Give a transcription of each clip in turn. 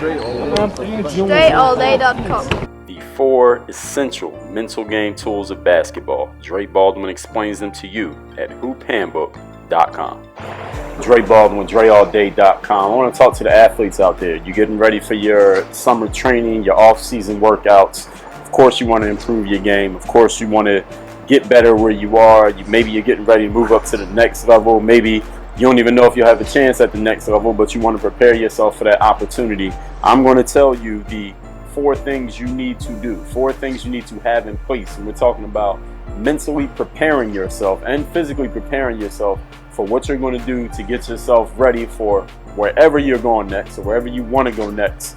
DreAllDay.com. The 4 essential mental game tools of basketball. Dre Baldwin explains them to you at hoophandbook.com. Dre Baldwin, DreAllDay.com. I want to talk to the athletes out there. You're getting ready for your summer training, your off-season workouts. Of course you want to improve your game. Of course you want to get better where you are. Maybe you're getting ready to move up to the next level. Maybe you don't even know if you'll have a chance at the next level, but you want to prepare yourself for that opportunity. I'm going to tell you the 4 things you need to do, 4 things you need to have in place. And we're talking about mentally preparing yourself and physically preparing yourself for what you're going to do to get yourself ready for wherever you're going next or wherever you want to go next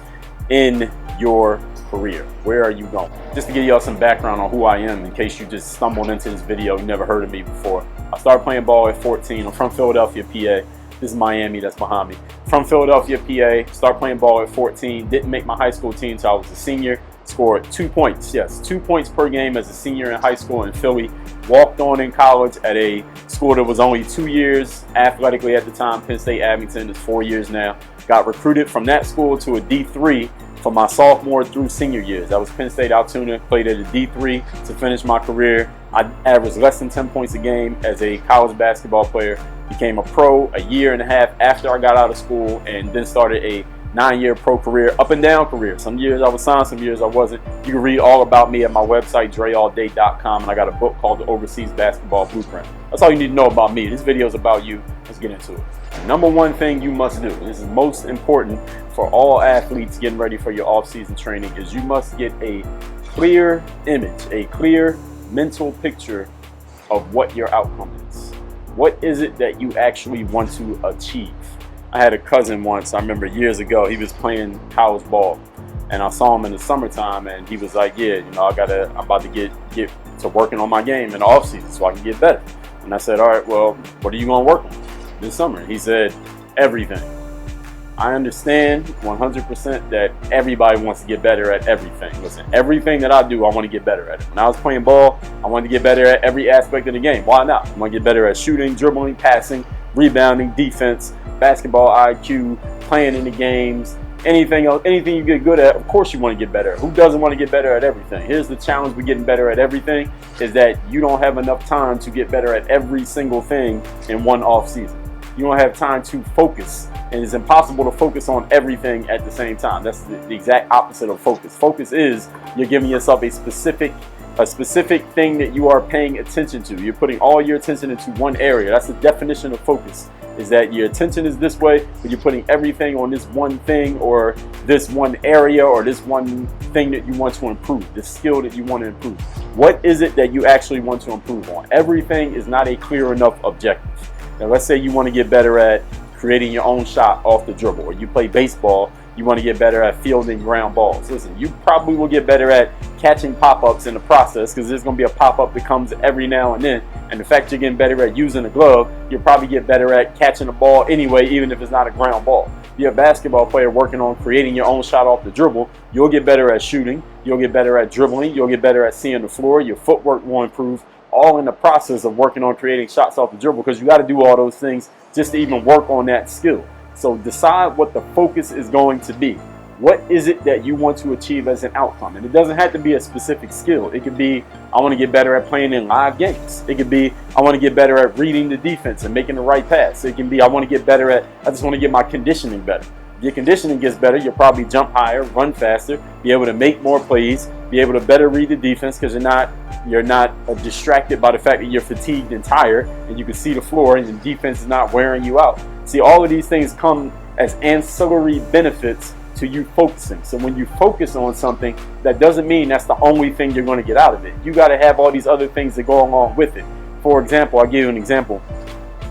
in your career. Where are you going? Just to give y'all some background on who I am in case you just stumbled into this video, you never heard of me before. I started playing ball at 14. I'm from Philadelphia, PA. This is Miami, that's behind me. From Philadelphia, PA, started playing ball at 14. Didn't make my high school team until I was a senior. Scored 2 points, yes, 2 points per game as a senior in high school in Philly. Walked on in college at a school that was only 2 years athletically at the time. Penn State Abington is 4 years now. Got recruited from that school to a D3 for my sophomore through senior years. That was Penn State Altoona. Played at a D3 to finish my career. I averaged less than 10 points a game as a college basketball player. Became a pro a year and a half after I got out of school, and then started a 9-year pro career, up and down career. Some years I was signed, some years I wasn't. You can read all about me at my website, DreAllDay.com, and I got a book called The Overseas Basketball Blueprint. That's all you need to know about me. This video is about you. Let's get into it. Number 1 thing you must do, and this is most important for all athletes getting ready for your off-season training, is you must get a clear image, a clear mental picture of what your outcome is. What is it that you actually want to achieve? I had a cousin once, I remember years ago, he was playing college ball, and I saw him in the summertime, and he was like, yeah, you know, I'm about to get to working on my game in the off season so I can get better. And I said, all right, well, what are you going to work on this summer? He said, everything. I understand 100% that everybody wants to get better at everything. Listen, everything that I do, I want to get better at it. When I was playing ball, I wanted to get better at every aspect of the game. Why not? I want to get better at shooting, dribbling, passing, rebounding, defense, basketball IQ, playing in the games, anything else, anything you get good at, of course you want to get better at. Who doesn't want to get better at everything? Here's the challenge with getting better at everything, is that you don't have enough time to get better at every single thing in one off season. You don't have time to focus, and it's impossible to focus on everything at the same time. That's the exact opposite of focus. Focus is you're giving yourself a specific thing that you are paying attention to. You're putting all your attention into one area. That's the definition of focus, is that your attention is this way, but you're putting everything on this one thing or this one area or this one thing that you want to improve, this skill that you want to improve. What is it that you actually want to improve on? Everything is not a clear enough objective. Now, let's say you want to get better at creating your own shot off the dribble, or you play baseball, you want to get better at fielding ground balls. Listen, you probably will get better at catching pop-ups in the process, because there's going to be a pop-up that comes every now and then. And the fact you're getting better at using a glove, you'll probably get better at catching a ball anyway, even if it's not a ground ball. If you're a basketball player working on creating your own shot off the dribble, you'll get better at shooting, you'll get better at dribbling, you'll get better at seeing the floor, your footwork will improve, all in the process of working on creating shots off the dribble, because you got to do all those things just to even work on that skill. So decide what the focus is going to be. What is it that you want to achieve as an outcome? And it doesn't have to be a specific skill. It could be, I want to get better at playing in live games. It could be, I want to get better at reading the defense and making the right pass. It can be, I want to get better at, I just want to get my conditioning better. If your conditioning gets better, you'll probably jump higher, run faster, be able to make more plays, be able to better read the defense, because you're not distracted by the fact that you're fatigued and tired, and you can see the floor and the defense is not wearing you out. See, all of these things come as ancillary benefits to you focusing. So when you focus on something, that doesn't mean that's the only thing you're going to get out of it. You got to have all these other things that go along with it. For example, I'll give you an example.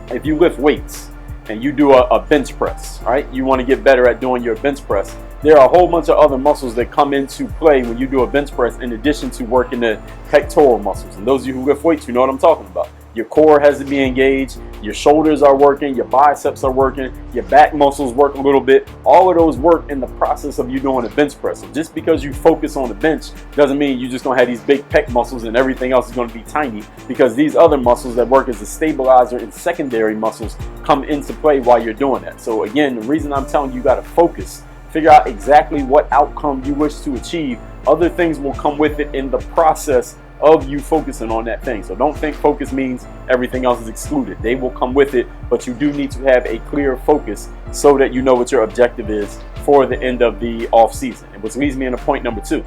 If you lift weights and you do a bench press, all right, you want to get better at doing your bench press. There are a whole bunch of other muscles that come into play when you do a bench press, in addition to working the pectoral muscles. And those of you who lift weights, you know what I'm talking about. Your core has to be engaged, your shoulders are working, your biceps are working, your back muscles work a little bit. All of those work in the process of you doing a bench press. So just because you focus on the bench doesn't mean you're just going to have these big pec muscles and everything else is going to be tiny, because these other muscles that work as a stabilizer and secondary muscles come into play while you're doing that. So again, the reason I'm telling you got to focus Figure out exactly what outcome you wish to achieve. Other things will come with it in the process of you focusing on that thing. So don't think focus means everything else is excluded. They will come with it, but you do need to have a clear focus so that you know what your objective is for the end of the off season. And which leads me into point number 2.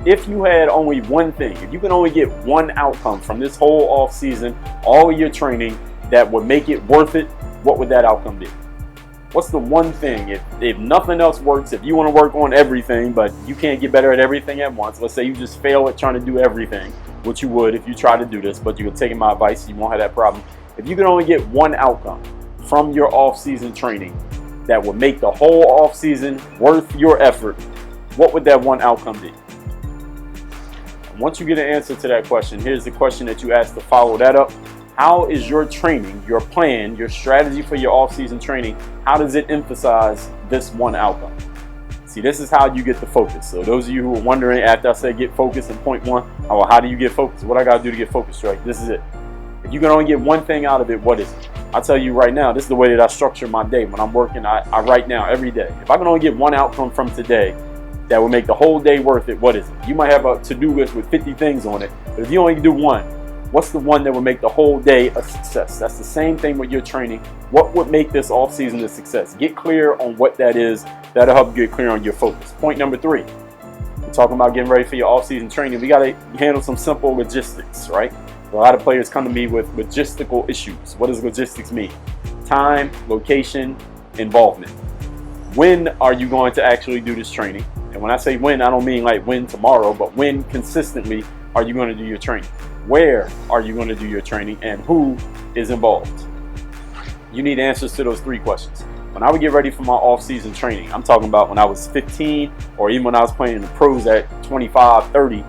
If you had only one thing, if you can only get one outcome from this whole off season, all of your training that would make it worth it, what would that outcome be? What's the one thing, if nothing else works, if you want to work on everything, but you can't get better at everything at once, let's say you just fail at trying to do everything, which you would if you try to do this, but you're taking my advice, you won't have that problem. If you can only get one outcome from your off-season training that would make the whole off-season worth your effort, what would that one outcome be? Once you get an answer to that question, here's the question that you ask to follow that up. How is your training, your plan, your strategy for your off-season training, how does it emphasize this one outcome? See, this is how you get the focus. So those of you who are wondering after I said get focused in point 1, well, how do you get focused? What I got to do to get focused, right? This is it. If you can only get one thing out of it, what is it? I'll tell you right now, this is the way that I structure my day. When I'm working, I write down every day. If I can only get one outcome from today that will make the whole day worth it, what is it? You might have a to-do list with 50 things on it, but if you only do one, what's the one that will make the whole day a success? That's the same thing with your training. What would make this off season a success? Get clear on what that is. That'll help you get clear on your focus. Point number 3, we're talking about getting ready for your off season training. We got to handle some simple logistics, right? A lot of players come to me with logistical issues. What does logistics mean? Time, location, involvement. When are you going to actually do this training? And when I say when, I don't mean like when tomorrow, but when consistently are you going to do your training? Where are you going to do your training, and who is involved? You need answers to those 3 questions. When I would get ready for my off-season training, I'm talking about when I was 15 or even when I was playing in the pros at 25, 30,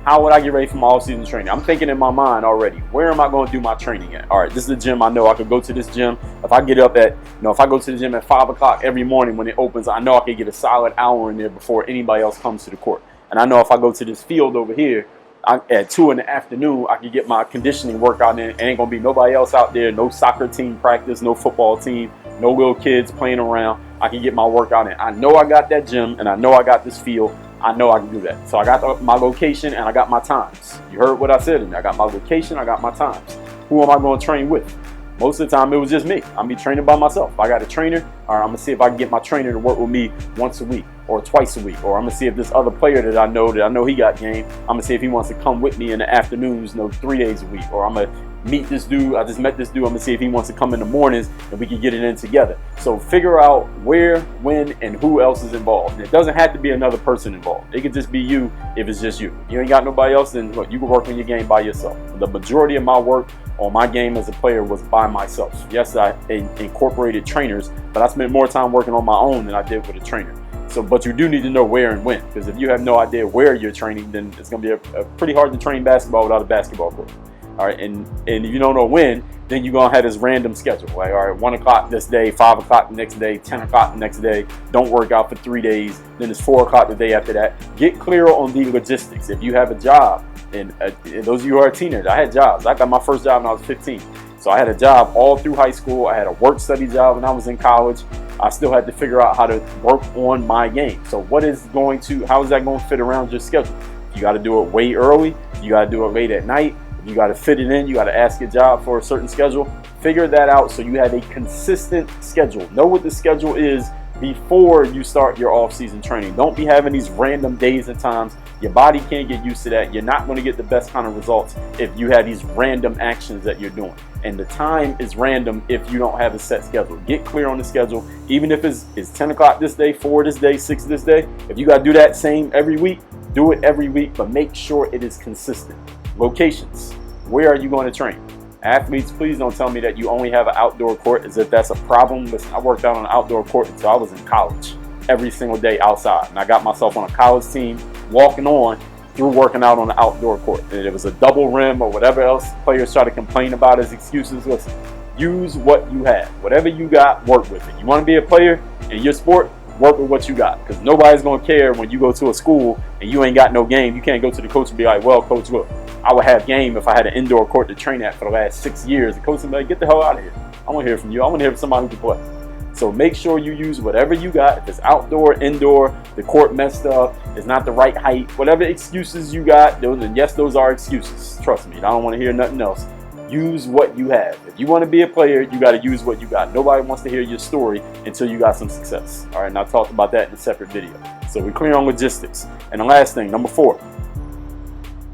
how would I get ready for my off-season training? I'm thinking in my mind already, where am I going to do my training at? All right, this is the gym. I know I could go to this gym. If I get up at, if I go to the gym at 5 o'clock every morning when it opens, I know I could get a solid hour in there before anybody else comes to the court. And I know if I go to this field over here, at 2 in the afternoon, I can get my conditioning workout in. Ain't gonna be nobody else out there, no soccer team practice, no football team, no little kids playing around. I can get my workout in. I know I got that gym, and I know I got this field. I know I can do that. So I got my location and I got my times. You heard what I said, and I got my location, I got my times. Who am I going to train with? Most of the time it was just me. I'm be training by myself. If I got a trainer, all right, I'm gonna see if I can get my trainer to work with me once a week or twice a week, or I'm gonna see if this other player that I know he got game, I'm gonna see if he wants to come with me in the afternoons, 3 days a week, or I'm gonna meet this dude. I just met this dude. I'm gonna see if he wants to come in the mornings and we can get it in together. So figure out where, when, and who else is involved. And it doesn't have to be another person involved. It could just be you if it's just you. You ain't got nobody else, then look, you can work on your game by yourself. The majority of my work on my game as a player was by myself. Yes, I incorporated trainers, but I spent more time working on my own than I did with a trainer. So, but you do need to know where and when, because if you have no idea where you're training, then it's going to be a pretty hard to train basketball without a basketball court. All right, and if you don't know when, then you're going to have this random schedule. Like, all right, 1 o'clock this day, 5 o'clock the next day, 10 o'clock the next day. Don't work out for 3 days. Then it's 4 o'clock the day after that. Get clear on the logistics. If you have a job, and those of you who are teenagers, I had jobs. I got my first job when I was 15. So I had a job all through high school. I had a work study job when I was in college. I still had to figure out how to work on my game. So how is that going to fit around your schedule? You got to do it way early. You got to do it late at night. You got to fit it in. You got to ask your job for a certain schedule. Figure that out so you have a consistent schedule. Know what the schedule is before you start your off-season training. Don't be having these random days and times. Your body can't get used to that. You're not going to get the best kind of results if you have these random actions that you're doing. And the time is random if you don't have a set schedule. Get clear on the schedule. Even if it's 10 o'clock this day, 4 this day, 6 this day. If you got to do that same every week, do it every week, but make sure it is consistent. Locations. Where are you going to train? Athletes, please don't tell me that you only have an outdoor court as if that's a problem. Listen, I worked out on an outdoor court until I was in college. Every single day outside. And I got myself on a college team walking on through working out on the outdoor court. And it was a double rim or whatever else players try to complain about as excuses. Listen, use what you have. Whatever you got, work with it. You want to be a player in your sport, work with what you got. Because nobody's going to care when you go to a school and you ain't got no game. You can't go to the coach and be like, well, coach, look, I would have game if I had an indoor court to train at for the last 6 years. The coach would be like, get the hell out of here. I want to hear from you. I want to hear from somebody who can play. So make sure you use whatever you got. If it's outdoor, indoor, the court messed up, it's not the right height, whatever excuses you got, and yes, those are excuses. Trust me, I don't want to hear nothing else. Use what you have. If you want to be a player, you got to use what you got. Nobody wants to hear your story until you got some success. All right, and I talked about that in a separate video. So we're clear on logistics. And the last thing, number 4,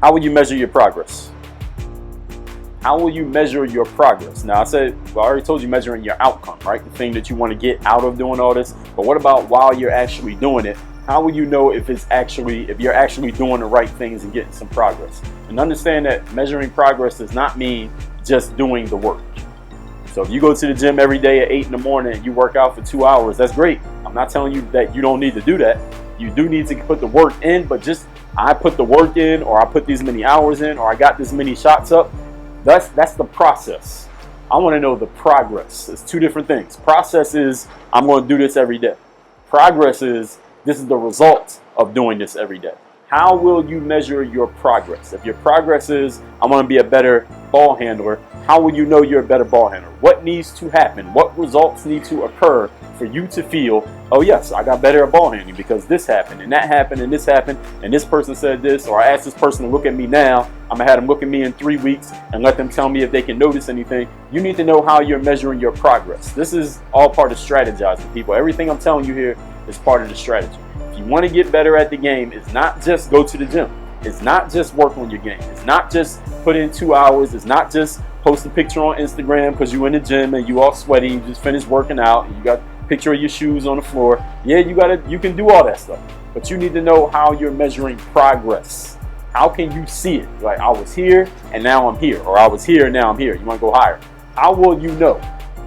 how will you measure your progress? How will you measure your progress? Now, I already told you measuring your outcome, right? The thing that you want to get out of doing all this. But what about while you're actually doing it? How will you know if you're actually doing the right things and getting some progress? And understand that measuring progress does not mean just doing the work. So if you go to the gym every day at 8 in the morning and you work out for 2 hours, that's great. I'm not telling you that you don't need to do that. You do need to put the work in, but just I put the work in, or I put these many hours in, or I got this many shots up. That's the process. I want to know the progress. It's 2 different things. Process is I'm going to do this every day. Progress is this is the result of doing this every day. How will you measure your progress? If your progress is I'm going to be a better ball handler, how will you know you're a better ball handler? What needs to happen? What results need to occur for you to feel, oh yes, I got better at ball handling because this happened and that happened and this happened and this person said this, or I asked this person to look at me now. I'm going to have them look at me in 3 weeks and let them tell me if they can notice anything. You need to know how you're measuring your progress. This is all part of strategizing, people. Everything I'm telling you here is part of the strategy. If you want to get better at the game, it's not just go to the gym. It's not just work on your game. It's not just put in 2 hours. It's not just post a picture on Instagram because you in the gym and you all sweaty. You just finished working out and you got a picture of your shoes on the floor. Yeah, you can do all that stuff. But you need to know how you're measuring progress. How can you see it? Like, I was here and now I'm here. Or I was here and now I'm here. You want to go higher. How will you know?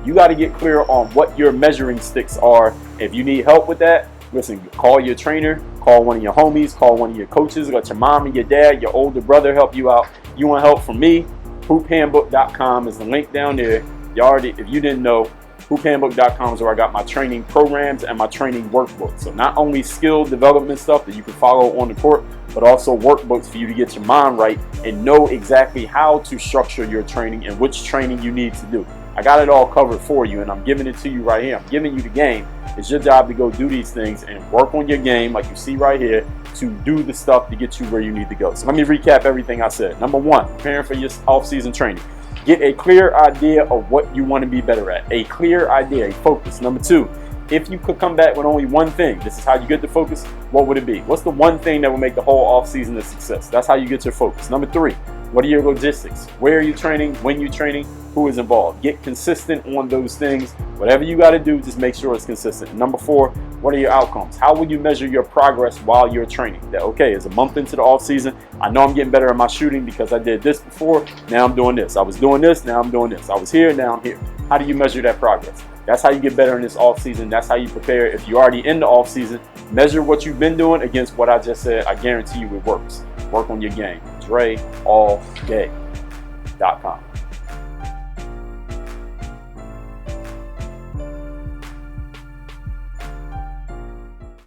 You got to get clear on what your measuring sticks are. If you need help with that, listen, call your trainer, call one of your homies, call one of your coaches, let your mom and your dad, your older brother help you out. You want help from me? HoopHandbook.com is the link down there. If you didn't know, HoopHandbook.com is where I got my training programs and my training workbooks. So not only skill development stuff that you can follow on the court, but also workbooks for you to get your mind right and know exactly how to structure your training and which training you need to do. I got it all covered for you, and I'm giving it to you right here. I'm giving you the game. It's your job to go do these things and work on your game, like you see right here, to do the stuff to get you where you need to go. So let me recap everything I said. Number 1, preparing for your off-season training. Get a clear idea of what you want to be better at. A clear idea, a focus. Number 2, if you could come back with only one thing, this is how you get the focus, what would it be? What's the one thing that will make the whole off-season a success? That's how you get your focus. Number 3, what are your logistics? Where are you training? When you're training? Who is involved? Get consistent on those things. Whatever you got to do, just make sure it's consistent. Number 4, what are your outcomes? How will you measure your progress while you're training? That, okay, it's a month into the off season. I know I'm getting better at my shooting because I did this before. Now I'm doing this. I was doing this. Now I'm doing this. I was here. Now I'm here. How do you measure that progress? That's how you get better in this off season. That's how you prepare. If you're already in the off season, measure what you've been doing against what I just said. I guarantee you it works. Work on your game. DreAllDay.com.